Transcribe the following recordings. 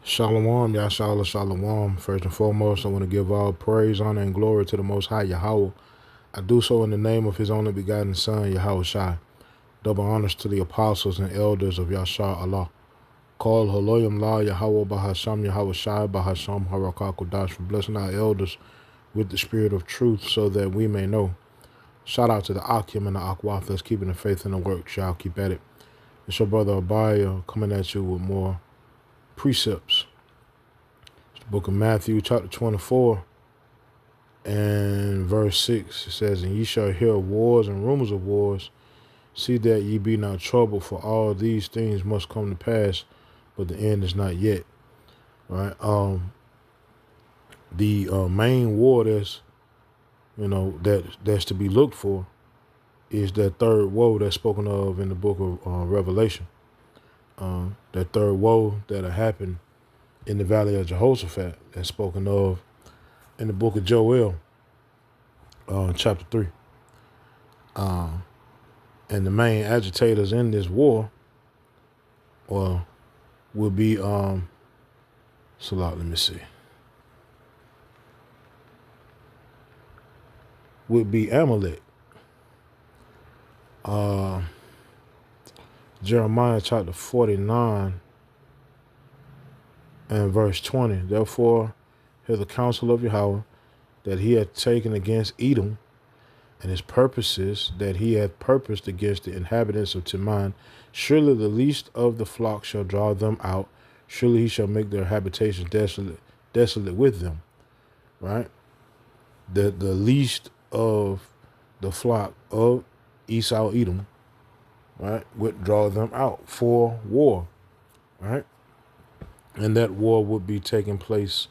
Shalom, Yashala Shalom. First and foremost, I want to give all praise, honor, and glory to the Most High Yahweh. I do so in the name of His only begotten Son, Yahweh Shai. Double honors to the apostles and elders of Yashar Allah. Call Haloyim La Yahweh Bahasham Yahweh Shai Bahasham Harakah Kodash for blessing our elders with the spirit of truth so that we may know. Shout out to the Akim and the Akwath that's keeping the faith in the work. Shall keep at it. It's your brother Abaya coming at you with more precepts. Book of Matthew, chapter 24, and verse 6. It says, And ye shall hear of wars and rumors of wars. See that ye be not troubled, for all these things must come to pass, but the end is not yet. Right? The main war that's to be looked for is that third woe that's spoken of in the book of Revelation. That third woe that'll happen in the valley of Jehoshaphat that's spoken of in the book of Joel, chapter 3. And the main agitators in this war will be, let me see, would be Amalek. Jeremiah chapter 49 and verse 20. Therefore, hear the counsel of Yahweh that he hath taken against Edom, and his purposes that he hath purposed against the inhabitants of Teman. Surely the least of the flock shall draw them out. Surely he shall make their habitation desolate with them. Right? The least of the flock of Esau Edom, right, would draw them out for war. Right? And that war would be taking place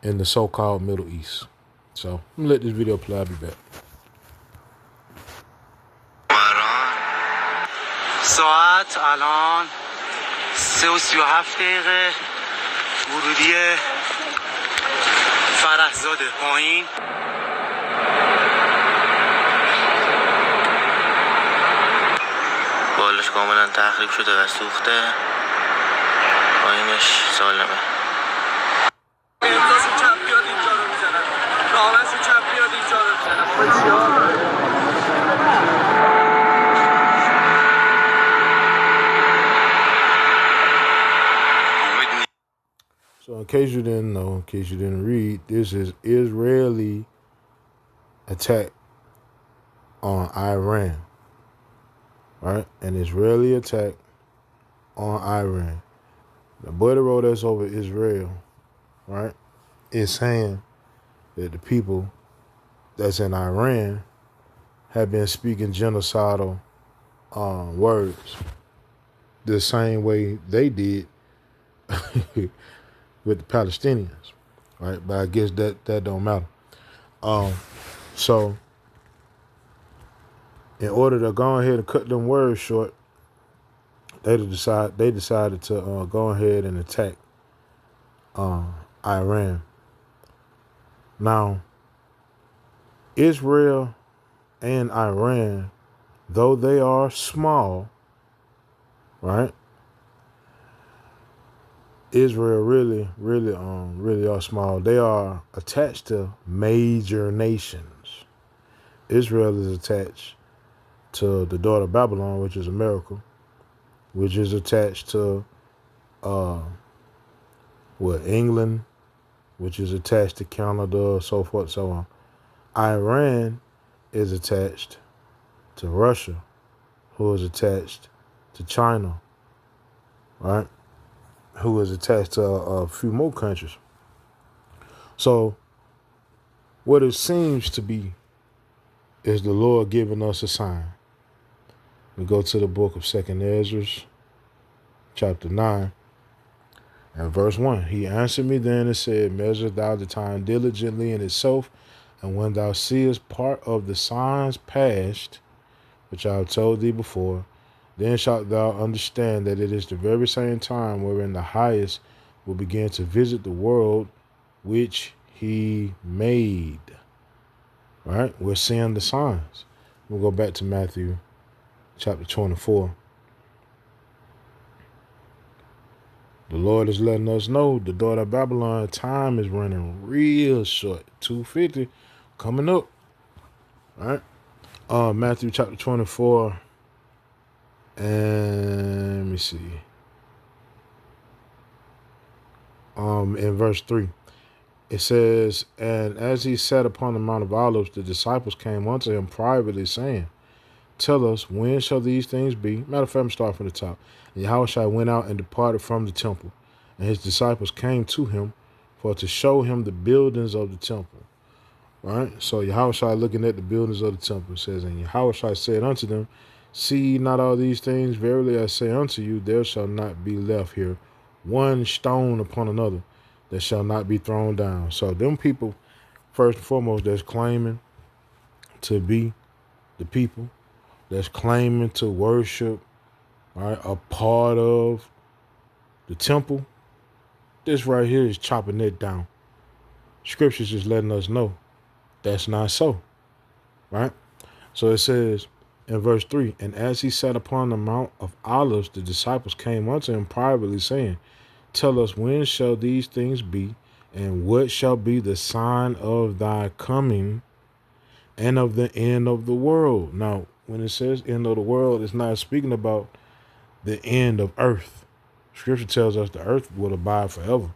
in the so-called Middle East. So I'm gonna let this video play. I'll be back. ساعت الان 3:37 ورودی فرهزاده پایین بالش کاملا تخریب شده و سوخته پایینش سالمه امضاشو چپ بیاد اینجا رو میزنن نامشو چپ بیاد اینجا رو میزنن So in case you didn't know, in case you didn't read, this is Israeli attack on Iran, right? An Israeli attack on Iran. The border that's over Israel, right, is saying that the people that's in Iran have been speaking genocidal words the same way they did with the Palestinians, right? But I guess that don't matter. So in order to go ahead and cut them words short, they decided to go ahead and attack Iran. Now, Israel and Iran, though they are small, right? Israel really are small. They are attached to major nations. Israel is attached to the daughter of Babylon, which is America, which is attached to England, which is attached to Canada, so forth, so on. Iran is attached to Russia, who is attached to China, right? Who is attached to a few more countries. So what it seems to be is the Lord giving us a sign. We go to the book of 2nd Ezra, chapter 9, and verse 1. He answered me then and said, Measure thou the time diligently in itself, and when thou seest part of the signs past, which I have told thee before, then shalt thou understand that it is the very same time wherein the highest will begin to visit the world which he made. Right? We're seeing the signs. We'll go back to Matthew chapter 24. The Lord is letting us know the daughter of Babylon time is running real short. 250 coming up. All right. Matthew chapter 24. And let me see. In verse 3. It says, and as he sat upon the Mount of Olives, the disciples came unto him privately, saying, tell us, when shall these things be? Matter of fact, I'm starting from the top. And Yahushua went out and departed from the temple, and his disciples came to him for to show him the buildings of the temple. Right? So Yahushua looking at the buildings of the temple says, and Yahushua said unto them, see ye not all these things? Verily I say unto you, there shall not be left here one stone upon another that shall not be thrown down. So them people, first and foremost, that's claiming to be the people, that's claiming to worship, right, a part of the temple, this right here is chopping it down. Scripture's just letting us know that's not so, right? So it says in verse 3, and as he sat upon the Mount of Olives, the disciples came unto him privately, saying, tell us, when shall these things be, and what shall be the sign of thy coming and of the end of the world? Now, when it says end of the world, it's not speaking about the end of earth. Scripture tells us the earth will abide forever.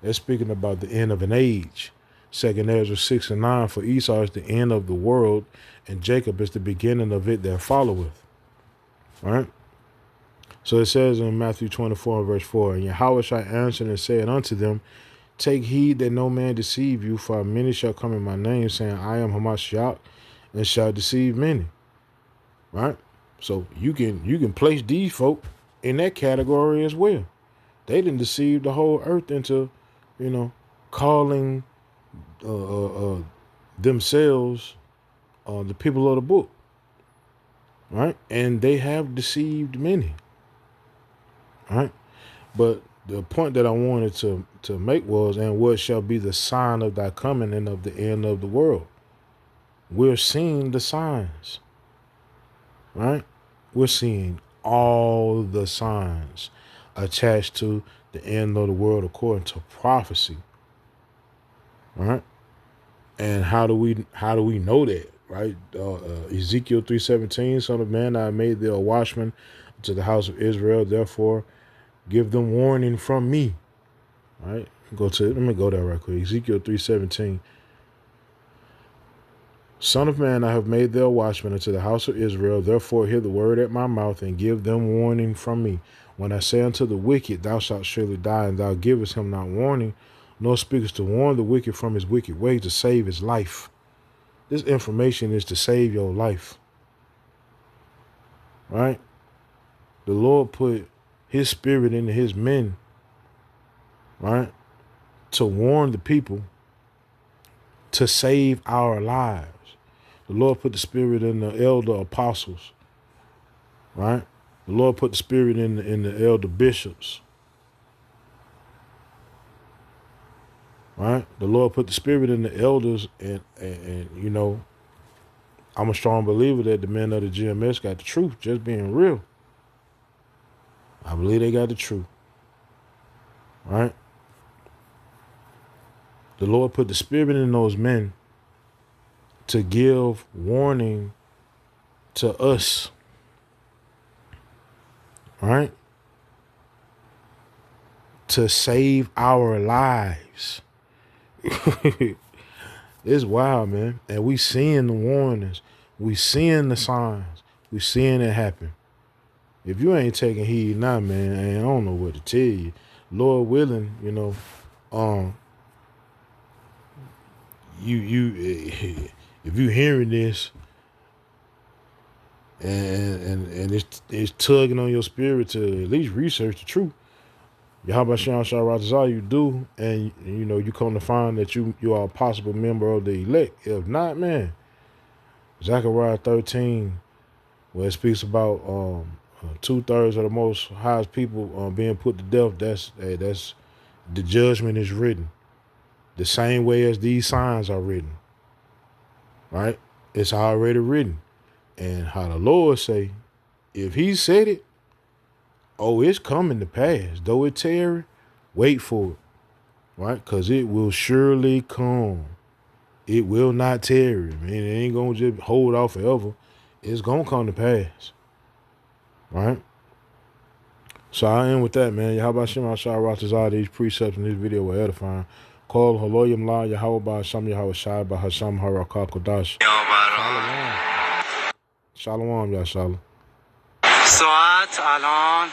It's speaking about the end of an age. 2 Ezra 6 and 9, for Esau is the end of the world, and Jacob is the beginning of it that followeth. All right? So it says in Matthew 24 and verse 4, and Yahushua answered and said unto them, take heed that no man deceive you, for many shall come in my name, saying, I am Hamashiach, and shall deceive many. Right? So you can place these folk in that category as well. They didn't deceive the whole earth into, calling themselves the people of the book. Right? And they have deceived many. Right? But the point that I wanted to make was, and what shall be the sign of thy coming and of the end of the world? We're seeing the signs. Right? We're seeing all the signs attached to the end of the world according to prophecy. Right? And how do we know that? Right? Ezekiel 3:17, son of man, I made thee a watchman to the house of Israel, therefore give them warning from me. Right? Let me go there right quick. Ezekiel 3:17. Son of man, I have made thee a watchman unto the house of Israel. Therefore hear the word at my mouth, and give them warning from me. When I say unto the wicked, thou shalt surely die, and thou givest him not warning, nor speakest to warn the wicked from his wicked way, to save his life. This information is to save your life. Right? The Lord put his spirit into his men, right, to warn the people, to save our lives. The Lord put the spirit in the elder apostles, right? The Lord put the spirit in the elder bishops, right? The Lord put the spirit in the elders, and I'm a strong believer that the men of the GMS got the truth, just being real. I believe they got the truth, right? The Lord put the spirit in those men to give warning to us, right? To save our lives. It's wild, man. And we seeing the warnings. We seeing the signs. We seeing it happen. If you ain't taking heed now, man, I don't know what to tell you. Lord willing, if you hearing this and it's tugging on your spirit to at least research the truth, Yahweh you do, and you come to find that you are a possible member of the elect. If not, man, Zechariah 13, where it speaks about 2/3 of the most highest people being put to death, that's the judgment is written the same way as these signs are written. Right? It's already written. And how the Lord say, if he said it, oh, it's coming to pass. Though it tarry, Wait for it, right? Because it will surely come. It will not tarry. Man, it ain't going to just hold off forever. It's going to come to pass, right? So I end with that, man. Yahweh Shem HaShai Ratazah, these precepts in this video were edifying. Call Haloyim La Yahweh Sham Yahweh Shai Bahasham Harakah Kodash. Shalom. Shalom, Yah Shalom. ساعت الان